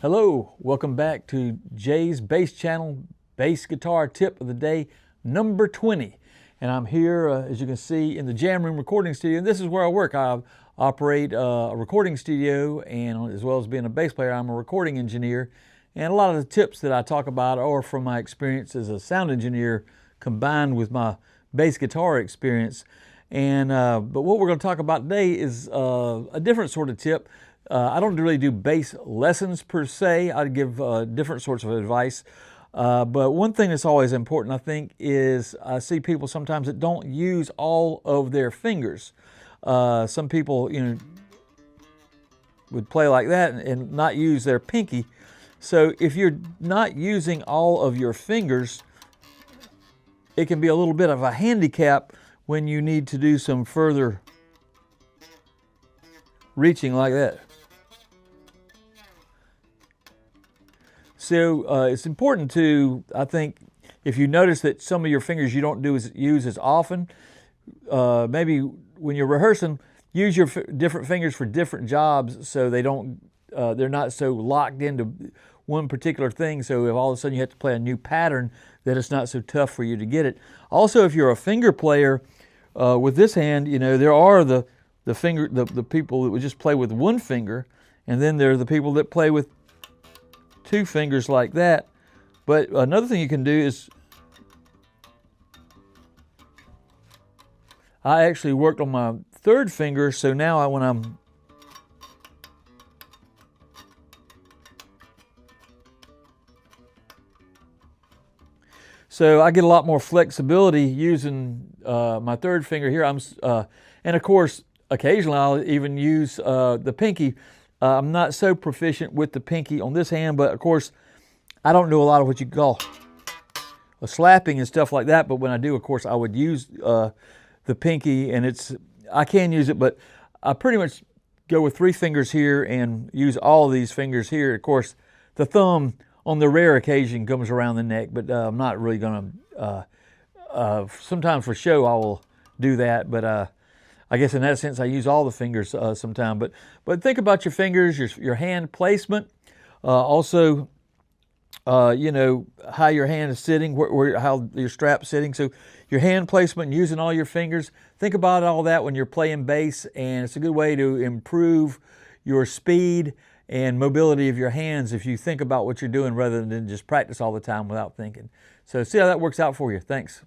Hello, welcome back to Jay's Bass Channel, Bass Guitar Tip of the Day, number 20. And I'm here, as you can see, in the Jam Room recording studio. And this is where I work. I operate a recording studio, and as well as being a bass player, I'm a recording engineer. And a lot of the tips that I talk about are from my experience as a sound engineer combined with my bass guitar experience. And but what we're going to talk about today is a different sort of tip. I don't really do bass lessons per se. I give different sorts of advice. But one thing that's always important, I think, is I see people sometimes that don't use all of their fingers. Some people, would play like that and not use their pinky. So if you're not using all of your fingers, it can be a little bit of a handicap when you need to do some further reaching like that. So it's important to, I think, if you notice that some of your fingers you don't use as often, maybe when you're rehearsing, use your different fingers for different jobs so they're not so locked into one particular thing. So if all of a sudden you have to play a new pattern, that it's not so tough for you to get it. Also, if you're a finger player with this hand, there are the people that would just play with one finger, and then there are the people that play with two fingers like that. But another thing you can do is, I actually worked on my third finger, so now when I'm so I get a lot more flexibility using my third finger here. And of course, occasionally I'll even use the pinky. I'm not so proficient with the pinky on this hand, but of course, I don't do a lot of what you call slapping and stuff like that. But when I do, of course, I would use the pinky, and I can use it, but I pretty much go with three fingers here and use all of these fingers here. Of course, the thumb on the rare occasion comes around the neck, but I'm not really going to, sometimes for show I will do that, but I guess in that sense I use all the fingers sometimes. But think about your fingers, your hand placement, also how your hand is sitting, how your strap's sitting. So your hand placement and using all your fingers, think about all that when you're playing bass, and it's a good way to improve your speed and mobility of your hands if you think about what you're doing rather than just practice all the time without thinking. So see how that works out for you. Thanks.